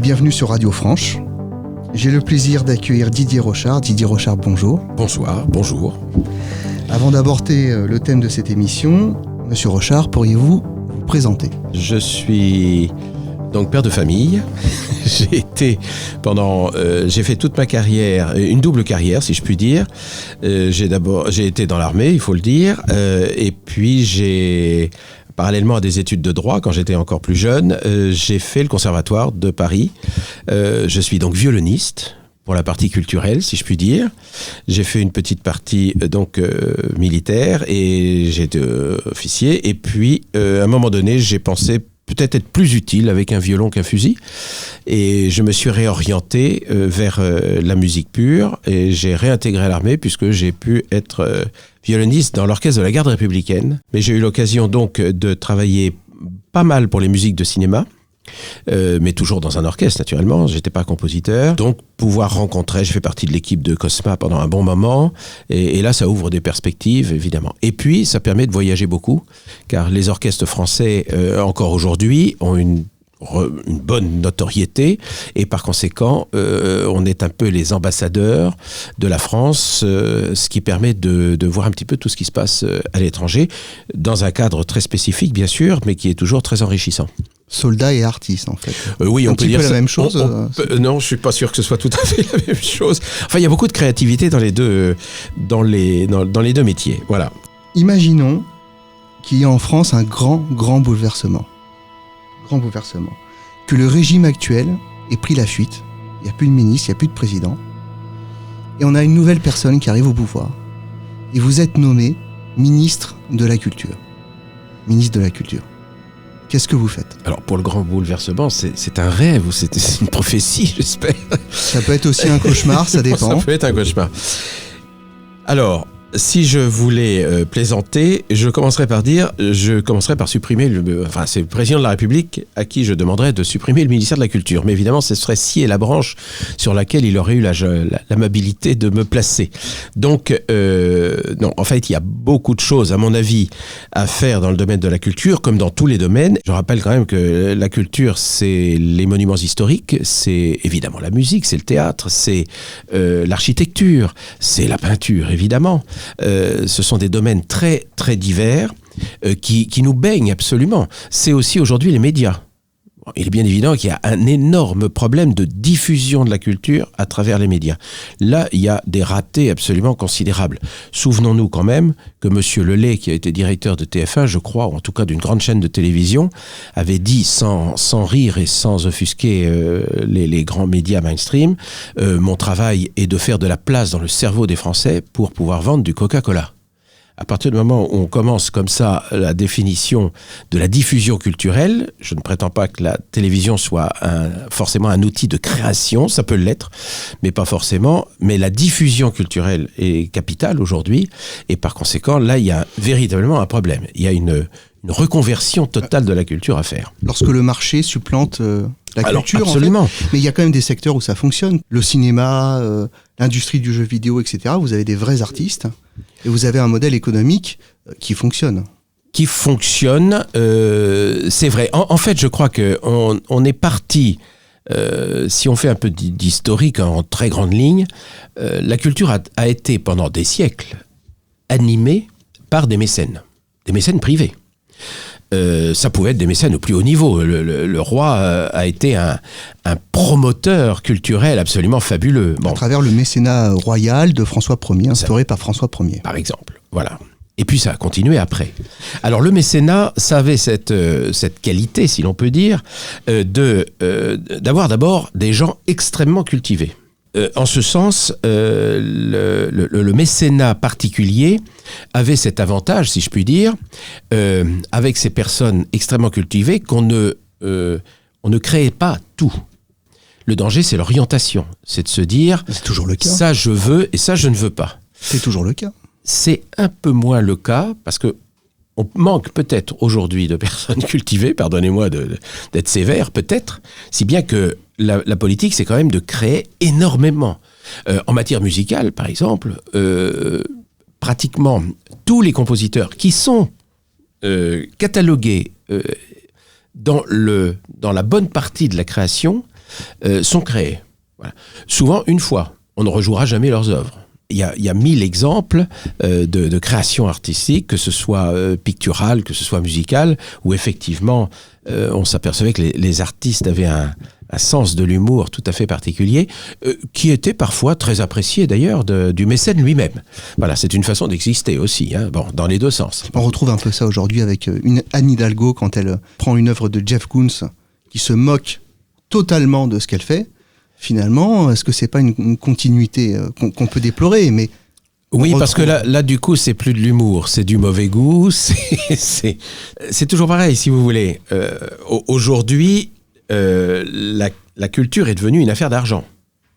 bienvenue sur Radio Franche. J'ai le plaisir d'accueillir Didier Rochard. Didier Rochard, bonjour. Bonsoir, bonjour. Avant d'aborder le thème de cette émission, Monsieur Rochard, pourriez-vous vous présenter ? Je suis donc père de famille. J'ai fait toute ma carrière, une double carrière si je puis dire. J'ai été dans l'armée, il faut le dire, et puis parallèlement à des études de droit, quand j'étais encore plus jeune, j'ai fait le conservatoire de Paris. Je suis donc violoniste pour la partie culturelle, si je puis dire. J'ai fait une petite partie militaire et j'ai été officier. Et puis, à un moment donné, j'ai pensé peut-être être plus utile avec un violon qu'un fusil. Et je me suis réorienté vers la musique pure et j'ai réintégré l'armée puisque j'ai pu être violoniste dans l'orchestre de la garde républicaine. Mais j'ai eu l'occasion donc de travailler pas mal pour les musiques de cinéma. Mais toujours dans un orchestre naturellement, j'étais pas compositeur, donc pouvoir rencontrer, j'ai fait partie de l'équipe de Cosma pendant un bon moment, et là ça ouvre des perspectives évidemment. Et puis ça permet de voyager beaucoup, car les orchestres français encore aujourd'hui ont une bonne notoriété et par conséquent on est un peu les ambassadeurs de la France, ce qui permet de voir un petit peu tout ce qui se passe à l'étranger dans un cadre très spécifique bien sûr, mais qui est toujours très enrichissant. Soldat et artiste en fait. Oui, on peut dire la même chose. Non, je suis pas sûr que ce soit tout à fait la même chose. Enfin, il y a beaucoup de créativité dans les deux métiers. Voilà. Imaginons qu'il y ait en France un grand bouleversement. Que le régime actuel ait pris la fuite. Il n'y a plus de ministre, il n'y a plus de président. Et on a une nouvelle personne qui arrive au pouvoir. Et vous êtes nommé ministre de la Culture. Ministre de la Culture. Qu'est-ce que vous faites ? Alors, pour le grand bouleversement, c'est un rêve ou c'est une prophétie, j'espère. Ça peut être aussi un cauchemar, ça dépend. Ça peut être un cauchemar. Alors, si je voulais plaisanter, je commencerai par supprimer c'est le président de la République à qui je demanderais de supprimer le ministère de la Culture. Mais évidemment, ce serait scier la branche sur laquelle il aurait eu l'amabilité de me placer. Donc, non, en fait, il y a beaucoup de choses, à mon avis, à faire dans le domaine de la culture, comme dans tous les domaines. Je rappelle quand même que la culture, c'est les monuments historiques, c'est évidemment la musique, c'est le théâtre, c'est l'architecture, c'est la peinture, évidemment. Ce sont des domaines très, très divers qui nous baignent absolument. C'est aussi aujourd'hui les médias. Il est bien évident qu'il y a un énorme problème de diffusion de la culture à travers les médias. Là, il y a des ratés absolument considérables. Souvenons-nous quand même que M. Lelay, qui a été directeur de TF1, je crois, ou en tout cas d'une grande chaîne de télévision, avait dit sans rire et sans offusquer les grands médias mainstream, mon travail est de faire de la place dans le cerveau des Français pour pouvoir vendre du Coca-Cola. À partir du moment où on commence comme ça la définition de la diffusion culturelle, je ne prétends pas que la télévision soit forcément un outil de création, ça peut l'être, mais pas forcément. Mais la diffusion culturelle est capitale aujourd'hui, et par conséquent, là, il y a véritablement un problème. Il y a une reconversion totale de la culture à faire. Lorsque le marché supplante la culture, absolument. En fait. Mais il y a quand même des secteurs où ça fonctionne. Le cinéma, l'industrie du jeu vidéo, etc. Vous avez des vrais artistes et vous avez un modèle économique qui fonctionne. Qui fonctionne, c'est vrai. En fait, je crois qu'on est parti, si on fait un peu d'historique en très grande ligne, la culture a été pendant des siècles animée par des mécènes privés. Ça pouvait être des mécènes au plus haut niveau. Le roi a été un promoteur culturel absolument fabuleux. Bon. À travers le mécénat royal de François Ier, instauré par François Ier. Par exemple, voilà. Et puis ça a continué après. Alors le mécénat, ça avait cette qualité, si l'on peut dire, d'avoir d'abord des gens extrêmement cultivés. En ce sens, le mécénat particulier avait cet avantage, si je puis dire, avec ces personnes extrêmement cultivées, on ne créait pas tout. Le danger, c'est l'orientation. C'est de se dire, c'est toujours le cas. Ça je veux et ça je ne veux pas. C'est toujours le cas. C'est un peu moins le cas parce que on manque peut-être aujourd'hui de personnes cultivées, pardonnez-moi d'être sévère, peut-être, si bien que la politique, c'est quand même de créer énormément. En matière musicale, par exemple, pratiquement tous les compositeurs qui sont catalogués dans la bonne partie de la création sont créés. Voilà. Souvent, une fois. On ne rejouera jamais leurs œuvres. Il y a 1000 exemples de créations artistiques, que ce soit picturales, que ce soit musicales, où effectivement, on s'apercevait que les artistes avaient un sens de l'humour tout à fait particulier, qui était parfois très apprécié d'ailleurs du mécène lui-même. Voilà, c'est une façon d'exister aussi, hein, bon, dans les deux sens. On retrouve un peu ça aujourd'hui avec une Anne Hidalgo quand elle prend une œuvre de Jeff Koons qui se moque totalement de ce qu'elle fait. Finalement, est-ce que c'est pas une continuité qu'on peut déplorer, mais oui, parce que là, du coup, c'est plus de l'humour, c'est du mauvais goût, c'est toujours pareil, si vous voulez. Aujourd'hui, la culture est devenue une affaire d'argent.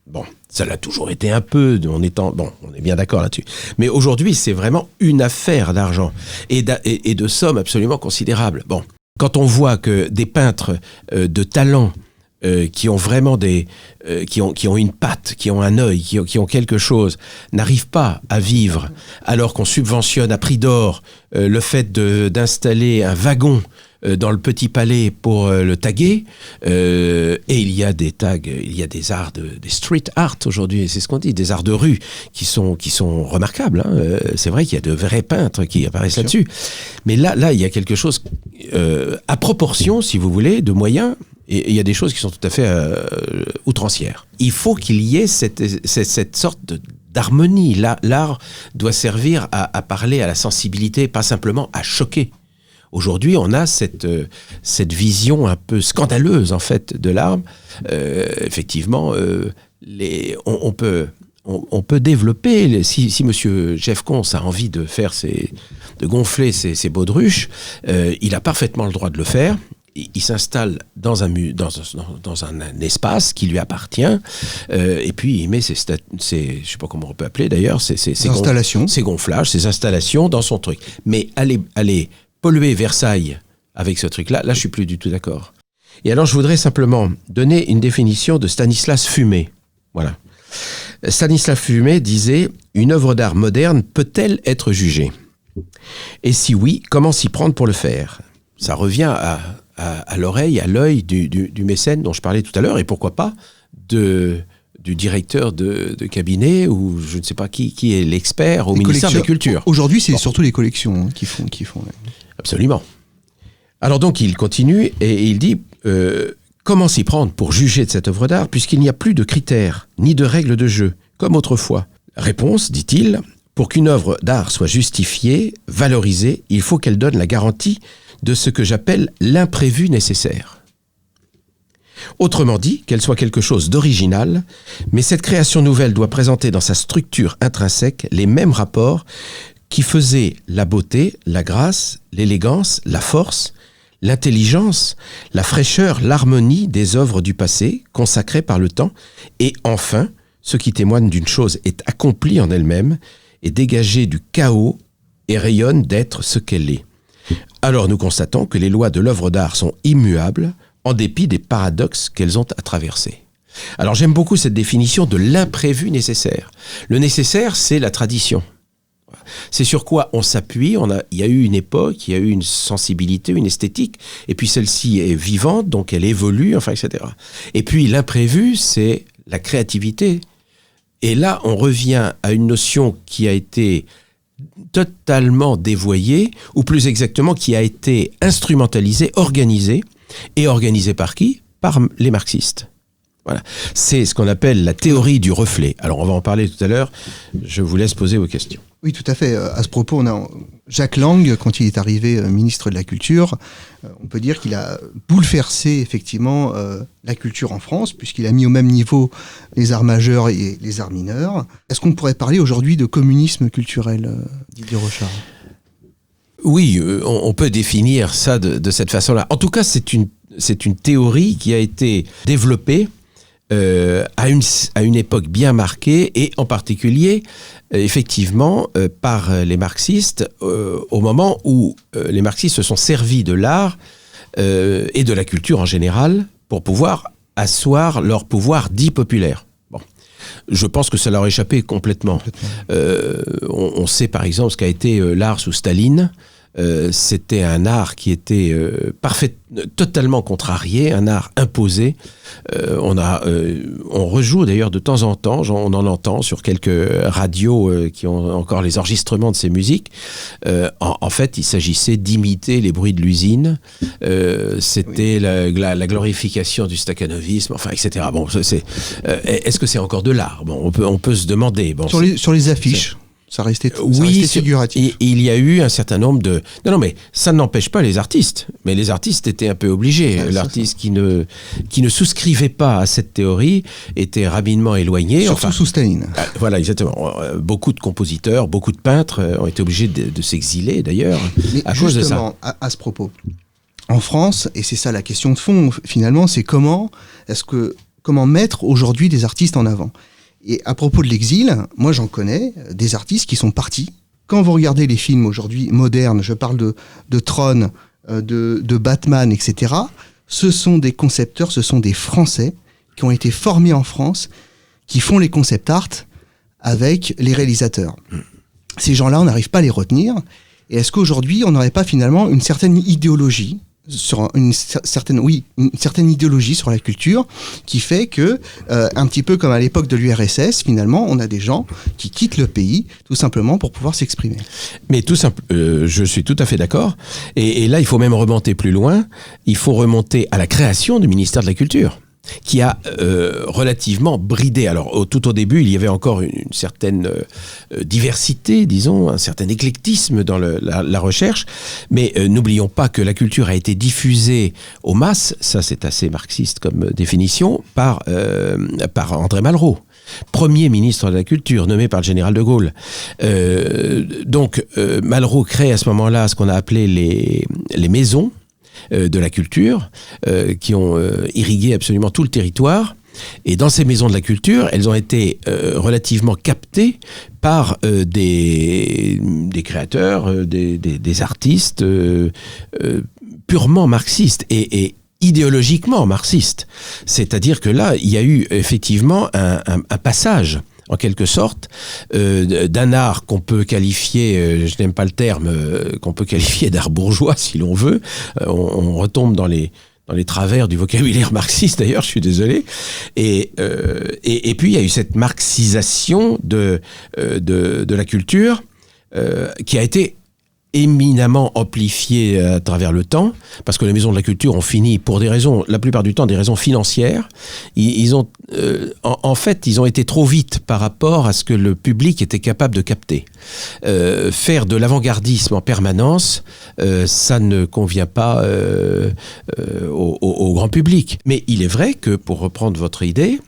Bon, ça l'a toujours été un peu, on est bien d'accord là-dessus. Mais aujourd'hui, c'est vraiment une affaire d'argent et de sommes absolument considérables. Bon, quand on voit que des peintres de talent qui ont vraiment qui ont une patte, qui ont un œil, qui ont quelque chose, n'arrivent pas à vivre, alors qu'on subventionne à prix d'or le fait d'installer un wagon dans le Petit Palais pour le taguer, et il y a des tags, il y a des arts, des street art aujourd'hui, c'est ce qu'on dit, des arts de rue qui sont remarquables. Hein. C'est vrai qu'il y a de vrais peintres qui apparaissent là-dessus. Mais là, il y a quelque chose à proportion, si vous voulez, de moyens. Et il y a des choses qui sont tout à fait outrancières. Il faut qu'il y ait cette sorte d'harmonie. L'art doit servir à parler à la sensibilité, pas simplement à choquer. Aujourd'hui, on a cette vision un peu scandaleuse, en fait, de l'art. Effectivement, on peut développer, si monsieur Jeff Koons a envie de gonfler ses baudruches, il a parfaitement le droit de le faire. Il s'installe dans un espace qui lui appartient, et puis il met je sais pas comment on peut appeler d'ailleurs, ses gonflages, ses installations dans son truc. Mais aller polluer Versailles avec ce truc-là, je suis plus du tout d'accord. Et alors je voudrais simplement donner une définition de Stanislas Fumet. Voilà. Stanislas Fumet disait « Une œuvre d'art moderne peut-elle être jugée ? Et si oui, comment s'y prendre pour le faire ?» Ça revient à l'oreille, à l'œil du mécène dont je parlais tout à l'heure, et pourquoi pas du directeur de cabinet, ou je ne sais pas qui est l'expert au ministère de la Culture. Aujourd'hui, c'est surtout les collections qui font. Absolument. Alors donc, il continue et il dit comment s'y prendre pour juger de cette œuvre d'art, puisqu'il n'y a plus de critères, ni de règles de jeu, comme autrefois. Réponse, dit-il, pour qu'une œuvre d'art soit justifiée, valorisée, il faut qu'elle donne la garantie de ce que j'appelle l'imprévu nécessaire. Autrement dit, qu'elle soit quelque chose d'original, mais cette création nouvelle doit présenter dans sa structure intrinsèque les mêmes rapports qui faisaient la beauté, la grâce, l'élégance, la force, l'intelligence, la fraîcheur, l'harmonie des œuvres du passé, consacrées par le temps, et enfin, ce qui témoigne d'une chose est accomplie en elle-même, est dégagée du chaos et rayonne d'être ce qu'elle est. Alors nous constatons que les lois de l'œuvre d'art sont immuables, en dépit des paradoxes qu'elles ont à traverser. Alors j'aime beaucoup cette définition de l'imprévu nécessaire. Le nécessaire, c'est la tradition. C'est sur quoi on s'appuie. Il y a eu une époque, il y a eu une sensibilité, une esthétique, et puis celle-ci est vivante, donc elle évolue, enfin, etc. Et puis l'imprévu, c'est la créativité. Et là, on revient à une notion qui a été totalement dévoyée, ou plus exactement qui a été instrumentalisée, organisée, et organisée par qui ? Par les marxistes. Voilà. C'est ce qu'on appelle la théorie du reflet. Alors on va en parler tout à l'heure, je vous laisse poser vos questions. Oui, tout à fait. À ce propos, on a Jacques Lang, quand il est arrivé ministre de la Culture, on peut dire qu'il a bouleversé effectivement la culture en France, puisqu'il a mis au même niveau les arts majeurs et les arts mineurs. Est-ce qu'on pourrait parler aujourd'hui de communisme culturel, Didier Rochard ? Oui, on peut définir ça de cette façon-là. En tout cas, c'est une théorie qui a été développée à une époque bien marquée, et en particulier, effectivement, par les marxistes, au moment où les marxistes se sont servis de l'art et de la culture en général pour pouvoir asseoir leur pouvoir dit populaire. Bon. Je pense que ça leur a échappé complètement. On sait par exemple ce qu'a été l'art sous Staline, c'était un art qui était totalement contrarié, un art imposé. On rejoue d'ailleurs de temps en temps, on en entend sur quelques radios qui ont encore les enregistrements de ces musiques. En fait, il s'agissait d'imiter les bruits de l'usine. C'était la glorification du staccanovisme, enfin, etc. Bon, est-ce que c'est encore de l'art? Bon, on peut se demander. Bon, sur les affiches. Ça restait figuratif. Il y a eu un certain nombre de... Non, mais ça n'empêche pas les artistes. Mais les artistes étaient un peu obligés. L'artiste qui ne souscrivait pas à cette théorie était rapidement éloigné. Surtout sous Staline. Voilà, exactement. Beaucoup de compositeurs, beaucoup de peintres ont été obligés de s'exiler, d'ailleurs, à cause de ça. À ce propos, en France, et c'est ça la question de fond, finalement, c'est comment mettre aujourd'hui des artistes en avant. Et à propos de l'exil, moi j'en connais des artistes qui sont partis. Quand vous regardez les films aujourd'hui modernes, je parle de Tron, de Batman, etc., ce sont des concepteurs, ce sont des Français qui ont été formés en France, qui font les concept art avec les réalisateurs. Ces gens-là, on n'arrive pas à les retenir. Et est-ce qu'aujourd'hui, on n'aurait pas finalement une certaine idéologie une certaine idéologie sur la culture qui fait que, un petit peu comme à l'époque de l'URSS, finalement, on a des gens qui quittent le pays tout simplement pour pouvoir s'exprimer. Mais je suis tout à fait d'accord. Et là, il faut même remonter plus loin. Il faut remonter à la création du ministère de la Culture, qui a relativement bridé. Alors, tout au début, il y avait encore une certaine diversité, disons, un certain éclectisme dans la recherche, mais n'oublions pas que la culture a été diffusée aux masses, ça c'est assez marxiste comme définition, par André Malraux, premier ministre de la Culture, nommé par le général de Gaulle. Donc, Malraux crée à ce moment-là ce qu'on a appelé les maisons de la culture, qui ont irrigué absolument tout le territoire. Et dans ces maisons de la culture, elles ont été relativement captées par des créateurs, des artistes purement marxistes et idéologiquement marxistes. C'est-à-dire que là, il y a eu effectivement un passage, en quelque sorte, d'un art qu'on peut qualifier, je n'aime pas le terme, qu'on peut qualifier d'art bourgeois si l'on veut. On retombe dans les travers du vocabulaire marxiste, d'ailleurs, je suis désolé. Et puis il y a eu cette marxisation de la culture qui a été éminemment amplifié à travers le temps, parce que les maisons de la culture ont fini pour des raisons, la plupart du temps, des raisons financières. Ils ont été trop vite par rapport à ce que le public était capable de capter. Faire de l'avant-gardisme en permanence, ça ne convient pas au grand public. Mais il est vrai que, pour reprendre votre idée,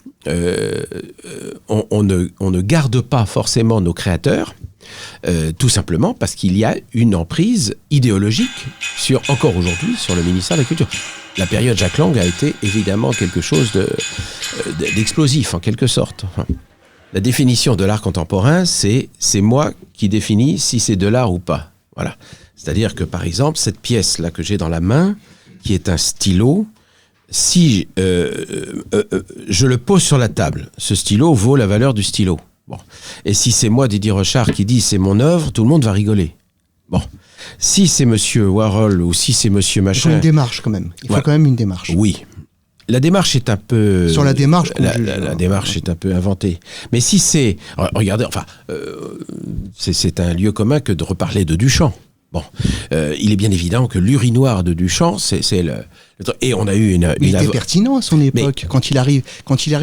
on ne garde pas forcément nos créateurs, tout simplement parce qu'il y a une emprise idéologique encore aujourd'hui sur le ministère de la Culture. La période Jack Lang a été évidemment quelque chose d'explosif en quelque sorte. La définition de l'art contemporain, c'est moi qui définis si c'est de l'art ou pas. Voilà. C'est-à-dire que par exemple, cette pièce-là que j'ai dans la main, qui est un stylo, si je le pose sur la table, ce stylo vaut la valeur du stylo. Bon. Et si c'est moi, Didier Rechard, qui dit c'est mon œuvre, tout le monde va rigoler. Bon. Si c'est monsieur Warhol ou si c'est monsieur machin... Il faut une démarche quand même. Il faut quand même une démarche. Oui. La démarche est un peu... Sur la démarche... La démarche est un peu inventée. Mais si c'est... Regardez, enfin, c'est un lieu commun que de reparler de Duchamp. Bon, il est bien évident que l'urinoir de Duchamp, c'est le... Et on a eu une il était pertinent à son époque, quand il arrive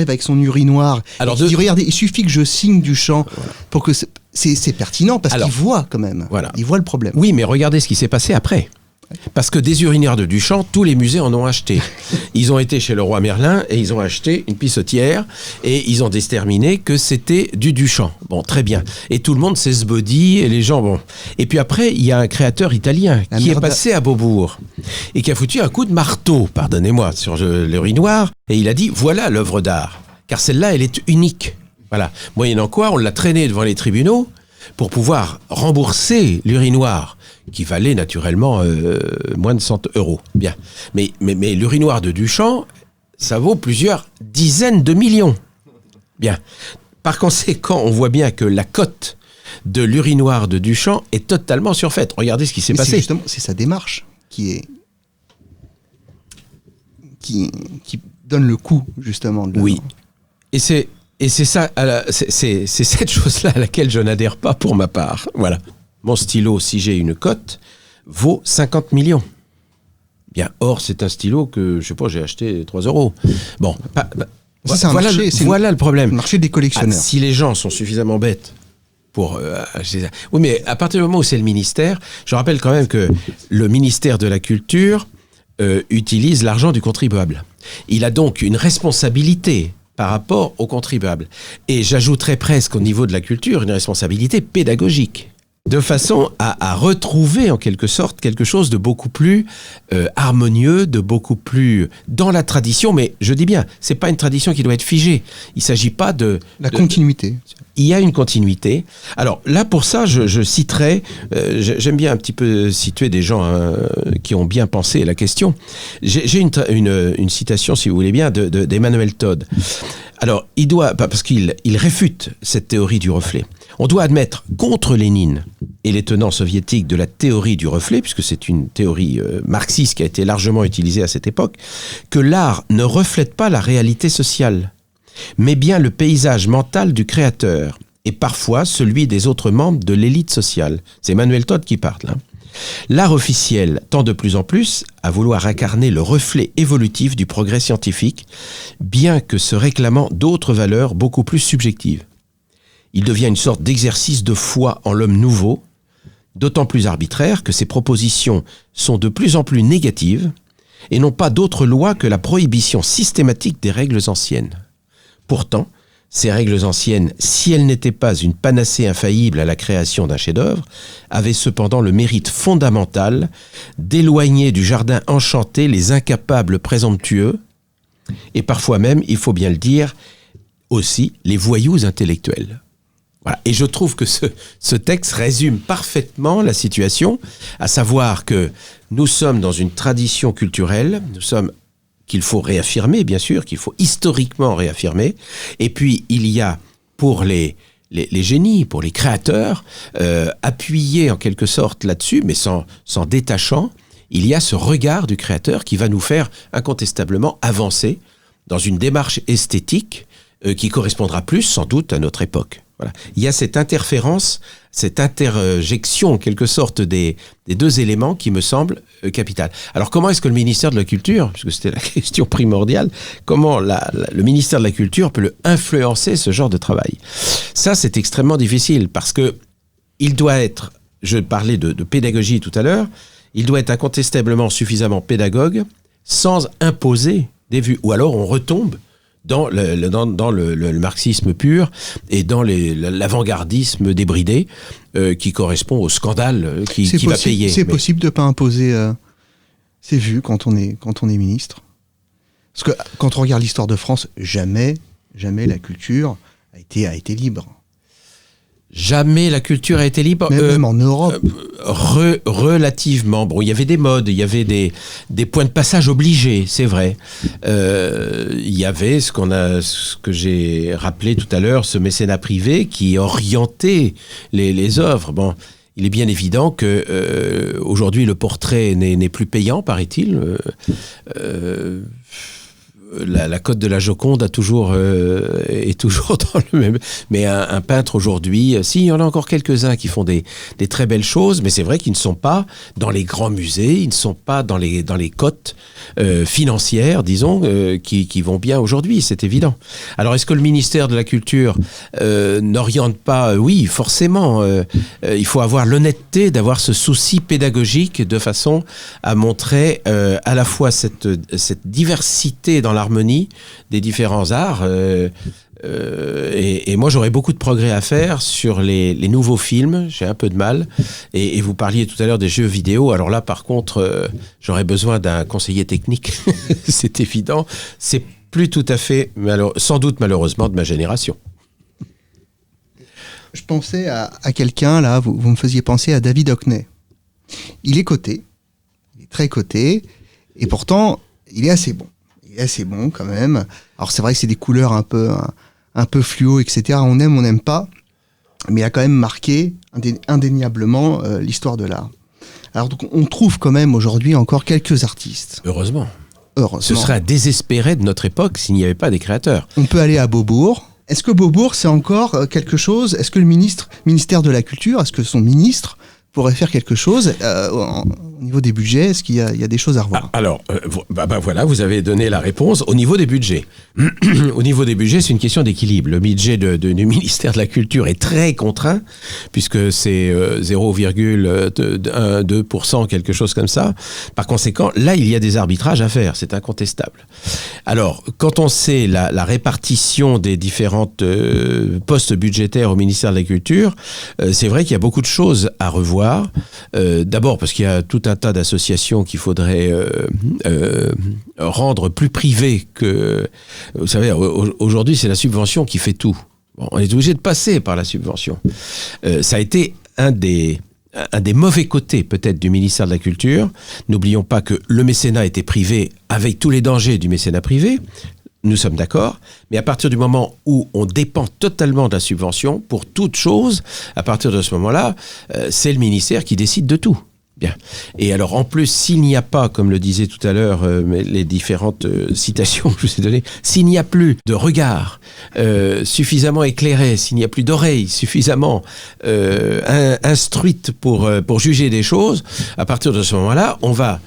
avec son urinoir. Alors il dit, regardez, il suffit que je signe Duchamp pour que... C'est pertinent, parce qu'il voit quand même. Voilà. Il voit le problème. Oui, mais regardez ce qui s'est passé après. Parce que des urinoirs de Duchamp, tous les musées en ont acheté. Ils ont été chez le roi Merlin et ils ont acheté une pissotière et ils ont déterminé que c'était du Duchamp. Bon, très bien. Et tout le monde s'esbaudit et les gens, bon. Et puis après, il y a un créateur italien qui est passé à Beaubourg et qui a foutu un coup de marteau, pardonnez-moi, sur l'urinoir et il a dit, voilà l'œuvre d'art. Car celle-là, elle est unique. Voilà. Moyennant quoi, on l'a traîné devant les tribunaux pour pouvoir rembourser l'urinoir, qui valait naturellement moins de 100 €. Bien. Mais l'urinoir de Duchamp, ça vaut plusieurs dizaines de millions. Bien. Par conséquent, on voit bien que la cote de l'urinoir de Duchamp est totalement surfaite. Regardez ce qui s'est passé. Justement, c'est sa démarche qui donne le coup, justement. Oui. Et c'est ça, c'est cette chose-là à laquelle je n'adhère pas pour ma part. Voilà. Mon stylo, si j'ai une cote, vaut 50 millions. Bien, or, c'est un stylo que, je sais pas, j'ai acheté 3 €. Bon, voilà le problème. Le marché des collectionneurs. Si les gens sont suffisamment bêtes pour acheter ça. Oui, mais à partir du moment où c'est le ministère, je rappelle quand même que le ministère de la Culture utilise l'argent du contribuable. Il a donc une responsabilité par rapport aux contribuables. Et j'ajouterais presque au niveau de la culture une responsabilité pédagogique, de façon à retrouver en quelque sorte quelque chose de beaucoup plus harmonieux, de beaucoup plus dans la tradition, mais je dis bien, c'est pas une tradition qui doit être figée. Il s'agit pas de... La continuité. Il y a une continuité. Alors là, pour ça, je citerai, j'aime bien un petit peu situer des gens qui ont bien pensé la question. J'ai une citation, si vous voulez bien, d'Emmanuel Todd. Alors, parce qu'il réfute cette théorie du reflet. On doit admettre contre Lénine et les tenants soviétiques de la théorie du reflet, puisque c'est une théorie marxiste qui a été largement utilisée à cette époque, que l'art ne reflète pas la réalité sociale, mais bien le paysage mental du créateur, et parfois celui des autres membres de l'élite sociale. C'est Emmanuel Todd qui parle, là. L'art officiel tend de plus en plus à vouloir incarner le reflet évolutif du progrès scientifique, bien que se réclamant d'autres valeurs beaucoup plus subjectives. Il devient une sorte d'exercice de foi en l'homme nouveau, d'autant plus arbitraire que ses propositions sont de plus en plus négatives et n'ont pas d'autre loi que la prohibition systématique des règles anciennes. Pourtant, ces règles anciennes, si elles n'étaient pas une panacée infaillible à la création d'un chef-d'œuvre, avaient cependant le mérite fondamental d'éloigner du jardin enchanté les incapables présomptueux et parfois même, il faut bien le dire, aussi les voyous intellectuels. Voilà. Et je trouve que ce texte résume parfaitement la situation, à savoir que nous sommes dans une tradition culturelle, qu'il faut réaffirmer, bien sûr, qu'il faut historiquement réaffirmer. Et puis, il y a pour les génies, pour les créateurs, appuyés en quelque sorte là-dessus, mais sans détachant, il y a ce regard du créateur qui va nous faire incontestablement avancer dans une démarche esthétique qui correspondra plus, sans doute, à notre époque. Voilà. Il y a cette interférence, cette interjection en quelque sorte des deux éléments qui me semblent capitales. Alors comment est-ce que le ministère de la Culture, puisque c'était la question primordiale, comment le ministère de la Culture peut influencer ce genre de travail? Ça, c'est extrêmement difficile parce que il doit être, je parlais de pédagogie tout à l'heure, il doit être incontestablement suffisamment pédagogue sans imposer des vues. Ou alors on retombe dans le marxisme pur et dans l'avant-gardisme débridé qui correspond au scandale qui va payer. C'est possible de ne pas imposer ses vues quand on est ministre. Parce que quand on regarde l'histoire de France, jamais la culture a été libre. Jamais la culture a été libre. Même en Europe. Relativement. Bon, il y avait des modes, il y avait des points de passage obligés, c'est vrai. Il y avait ce que j'ai rappelé tout à l'heure, ce mécénat privé qui orientait les œuvres. Bon, il est bien évident que aujourd'hui le portrait n'est plus payant, paraît-il. La cote de la Joconde est toujours dans le même. Mais un peintre aujourd'hui, si, il y en a encore quelques-uns qui font des très belles choses, mais c'est vrai qu'ils ne sont pas dans les grands musées, ils ne sont pas dans les cotes financières, disons, qui vont bien aujourd'hui, c'est évident. Alors, est-ce que le ministère de la Culture n'oriente pas? Oui, forcément. Il faut avoir l'honnêteté d'avoir ce souci pédagogique de façon à montrer à la fois cette diversité dans l'harmonie des différents arts. Et moi, j'aurais beaucoup de progrès à faire sur les nouveaux films. J'ai un peu de mal. Et vous parliez tout à l'heure des jeux vidéo. Alors là, par contre, j'aurais besoin d'un conseiller technique. C'est évident. C'est plus tout à fait, sans doute malheureusement, de ma génération. Je pensais à quelqu'un, là, vous me faisiez penser à David Hockney. Il est coté. Il est très coté. Et pourtant, il est assez bon. Assez bon quand même. Alors c'est vrai que c'est des couleurs un peu fluo, etc. On aime pas. mais il a quand même marqué indéniablement l'histoire de l'art. Alors donc, on trouve quand même aujourd'hui encore quelques artistes. Heureusement. Heureusement. Ce serait à désespérer de notre époque s'il n'y avait pas des créateurs. On peut aller à Beaubourg. Est-ce que Beaubourg, c'est encore quelque chose? Est-ce que le ministère de la Culture, est-ce que son ministre pourrait faire quelque chose au niveau des budgets? Est-ce qu'il y a des choses à revoir? Alors, voilà, vous avez donné la réponse. Au niveau des budgets, au niveau des budgets, c'est une question d'équilibre. Le budget du ministère de la Culture est très contraint, puisque c'est 0,2%, quelque chose comme ça. Par conséquent, là, il y a des arbitrages à faire, c'est incontestable. Alors, quand on sait la répartition des différentes postes budgétaires au ministère de la Culture, c'est vrai qu'il y a beaucoup de choses à revoir. D'abord parce qu'il y a tout un tas d'associations qu'il faudrait rendre plus privées que... Vous savez, aujourd'hui, c'est la subvention qui fait tout. Bon, on est obligé de passer par la subvention. Ça a été un des mauvais côtés, peut-être, du ministère de la Culture. N'oublions pas que le mécénat était privé avec tous les dangers du mécénat privé. Nous sommes d'accord, mais à partir du moment où on dépend totalement de la subvention pour toute chose, à partir de ce moment-là, c'est le ministère qui décide de tout. Bien. Et alors, en plus, s'il n'y a pas, comme le disait tout à l'heure, les différentes citations que je vous ai données, s'il n'y a plus de regard suffisamment éclairé, s'il n'y a plus d'oreilles suffisamment instruites pour juger des choses, à partir de ce moment-là, on va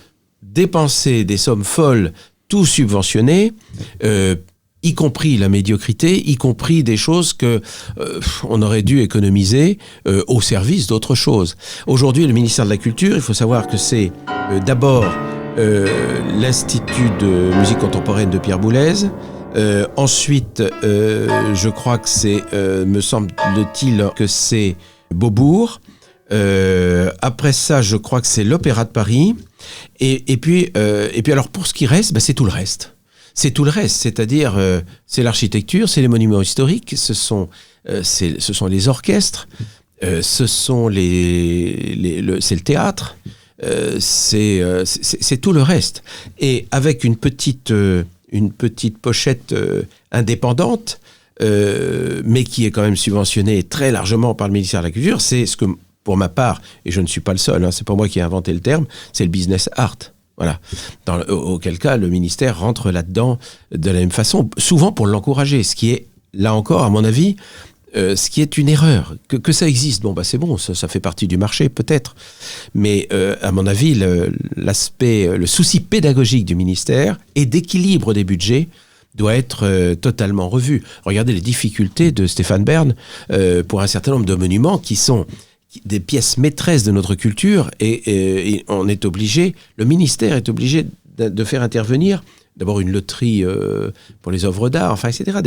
dépenser des sommes folles, tout subventionné, y compris la médiocrité, y compris des choses que on aurait dû économiser au service d'autres choses. Aujourd'hui, le ministère de la Culture, il faut savoir que c'est d'abord l'Institut de musique contemporaine de Pierre Boulez. Ensuite, je crois que c'est, me semble-t-il, que c'est Beaubourg. Après ça, je crois que c'est l'Opéra de Paris. Et puis alors pour ce qui reste, c'est tout le reste. C'est tout le reste, c'est-à-dire c'est l'architecture, c'est les monuments historiques, ce sont les orchestres, c'est le théâtre, c'est tout le reste. Et avec une petite pochette indépendante, mais qui est quand même subventionnée très largement par le ministère de la Culture, c'est ce que, pour ma part, et je ne suis pas le seul, c'est pas moi qui ai inventé le terme, c'est le business art. Voilà. Auquel cas, le ministère rentre là-dedans de la même façon, souvent pour l'encourager, ce qui est, là encore, à mon avis, ce qui est une erreur. Que ça existe, c'est bon, ça fait partie du marché, peut-être. Mais à mon avis, le souci pédagogique du ministère et d'équilibre des budgets doit être totalement revu. Regardez les difficultés de Stéphane Bern pour un certain nombre de monuments qui sont des pièces maîtresses de notre culture et on est obligé, le ministère est obligé de faire intervenir d'abord une loterie pour les œuvres d'art, etc.,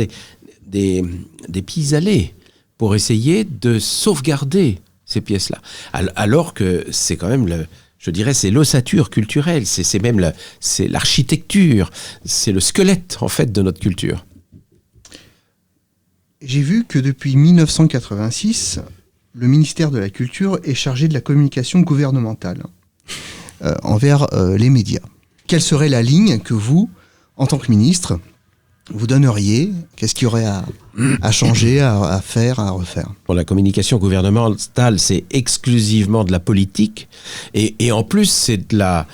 des pis-aller pour essayer de sauvegarder ces pièces-là. Alors que c'est quand même, je dirais, c'est l'ossature culturelle, c'est l'architecture, c'est le squelette, en fait, de notre culture. J'ai vu que depuis 1986, le ministère de la Culture est chargé de la communication gouvernementale envers les médias. Quelle serait la ligne que vous, en tant que ministre, vous donneriez? Qu'est-ce qu'il y aurait à changer, à faire, à refaire? Pour la communication gouvernementale, c'est exclusivement de la politique. Et en plus, c'est de la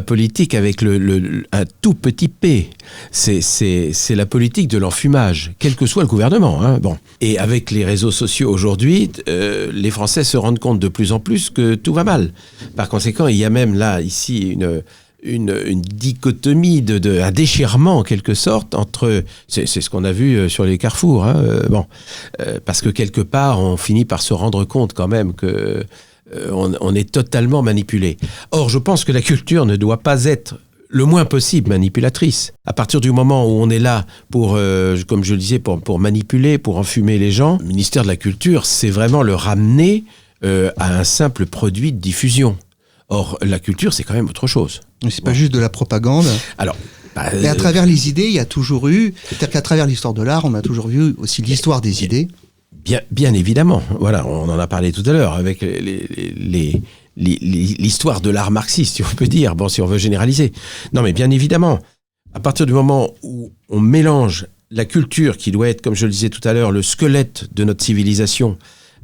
politique avec un tout petit p. C'est la politique de l'enfumage, quel que soit le gouvernement. Bon. Et avec les réseaux sociaux aujourd'hui, les Français se rendent compte de plus en plus que tout va mal. Par conséquent, il y a même là, ici, une dichotomie, un déchirement en quelque sorte entre, c'est ce qu'on a vu sur les carrefours, parce que quelque part on finit par se rendre compte quand même que on est totalement manipulé. Or, je pense que la culture ne doit pas être le moins possible manipulatrice. À partir du moment où on est là pour, comme je le disais, pour manipuler, pour enfumer les gens, le ministère de la Culture, c'est vraiment le ramener à un simple produit de diffusion. Or, la culture, c'est quand même autre chose. Mais c'est pas juste de la propagande. Alors, mais à travers les idées, il y a toujours eu... C'est-à-dire qu'à travers l'histoire de l'art, on a toujours vu aussi l'histoire des idées. Bien évidemment. Voilà, on en a parlé tout à l'heure avec l'histoire de l'art marxiste, si on peut dire, si on veut généraliser. Non, mais bien évidemment, à partir du moment où on mélange la culture, qui doit être, comme je le disais tout à l'heure, le squelette de notre civilisation,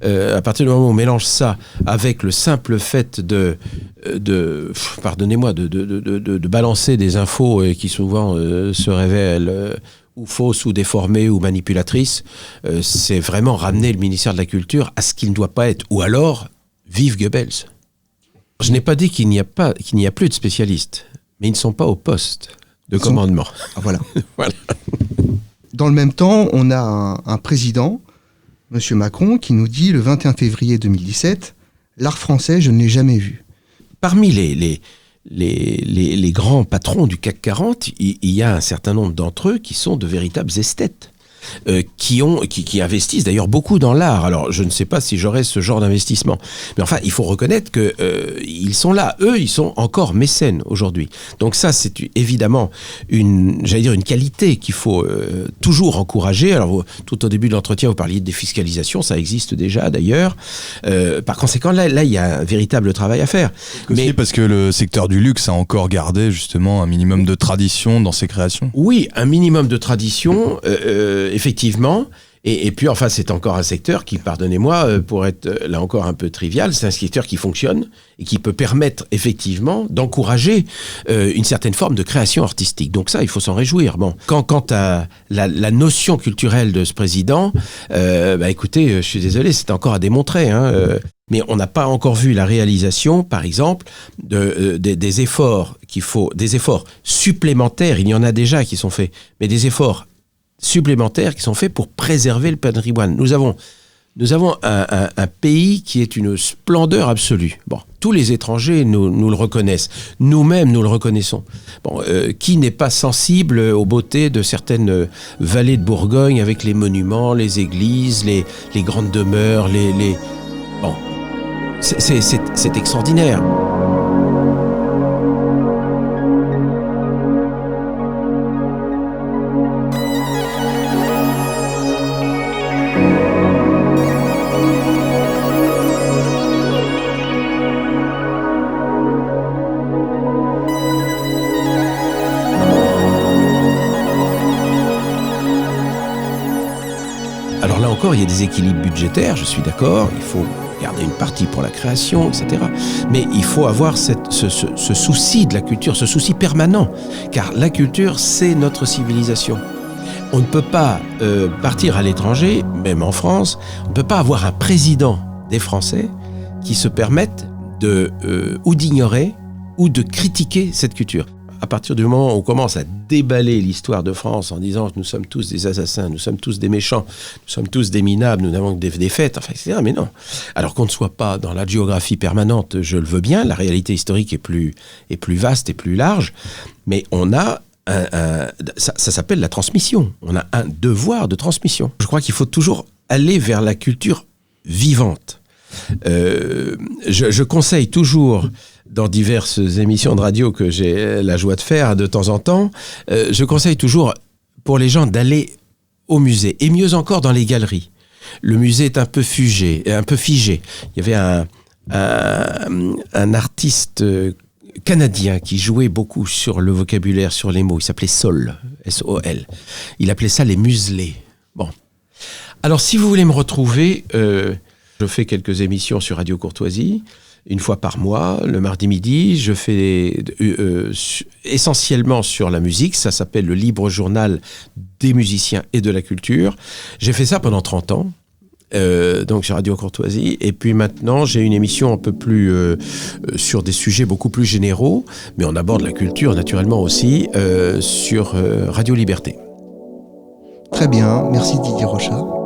à partir du moment où on mélange ça avec le simple fait pardonnez-moi, de balancer des infos qui souvent se révèlent ou fausses ou déformées ou manipulatrices, c'est vraiment ramener le ministère de la Culture à ce qu'il ne doit pas être. Ou alors, vive Goebbels. Je n'ai pas dit qu'il n'y a plus de spécialistes, mais ils ne sont pas au poste de commandement. Ah, voilà. Voilà. Dans le même temps, on a un président, M. Macron, qui nous dit le 21 février 2017, « L'art français, je ne l'ai jamais vu ». Parmi les grands patrons du CAC 40, il y a un certain nombre d'entre eux qui sont de véritables esthètes. Qui investissent d'ailleurs beaucoup dans l'art. Alors, je ne sais pas si j'aurais ce genre d'investissement. Mais enfin, il faut reconnaître qu'ils sont là. Eux, ils sont encore mécènes aujourd'hui. Donc ça, c'est évidemment une qualité qu'il faut toujours encourager. Alors, tout au début de l'entretien, vous parliez de défiscalisation. Ça existe déjà, d'ailleurs. Par conséquent, là, il y a un véritable travail à faire. Mais parce que le secteur du luxe a encore gardé, justement, un minimum de tradition dans ses créations. Oui, un minimum de tradition, effectivement, et puis enfin c'est encore un secteur qui, pardonnez-moi, pour être là encore un peu trivial, c'est un secteur qui fonctionne et qui peut permettre effectivement d'encourager une certaine forme de création artistique. Donc ça, il faut s'en réjouir. Bon, quant à la notion culturelle de ce président, écoutez, je suis désolé, c'est encore à démontrer, mais on n'a pas encore vu la réalisation, par exemple, des efforts des efforts supplémentaires. Il y en a déjà qui sont faits, mais des efforts supplémentaires qui sont faits pour préserver le patrimoine. Nous avons un pays qui est une splendeur absolue. Bon, tous les étrangers nous le reconnaissent. Nous-mêmes, nous le reconnaissons. Bon, qui n'est pas sensible aux beautés de certaines vallées de Bourgogne avec les monuments, les églises, les grandes demeures, Bon, c'est extraordinaire. Alors là encore, il y a des équilibres budgétaires, je suis d'accord, il faut garder une partie pour la création, etc. Mais il faut avoir ce souci de la culture, ce souci permanent, car la culture, c'est notre civilisation. On ne peut pas partir à l'étranger, même en France, on ne peut pas avoir un président des Français qui se permette ou d'ignorer ou de critiquer cette culture. À partir du moment où on commence à déballer l'histoire de France en disant que nous sommes tous des assassins, nous sommes tous des méchants, nous sommes tous des minables, nous n'avons que des défaites, enfin, etc. Mais non. Alors qu'on ne soit pas dans la géographie permanente, je le veux bien, la réalité historique est plus vaste et plus large, mais on a ça s'appelle la transmission. On a un devoir de transmission. Je crois qu'il faut toujours aller vers la culture vivante. Je conseille toujours, dans diverses émissions de radio que j'ai la joie de faire de temps en temps, je conseille toujours pour les gens d'aller au musée, et mieux encore dans les galeries. Le musée est un peu figé. Il y avait un artiste canadien qui jouait beaucoup sur le vocabulaire, sur les mots. Il s'appelait Sol, S-O-L. Il appelait ça les muselés. Bon. Alors, si vous voulez me retrouver, je fais quelques émissions sur Radio Courtoisie, une fois par mois, le mardi midi. Je fais essentiellement sur la musique. Ça s'appelle le Libre Journal des musiciens et de la culture. J'ai fait ça pendant 30 ans. Donc sur Radio Courtoisie, et puis maintenant j'ai une émission un peu plus sur des sujets beaucoup plus généraux, mais on aborde la culture naturellement aussi sur Radio Liberté. Très bien, merci Didier Rochat.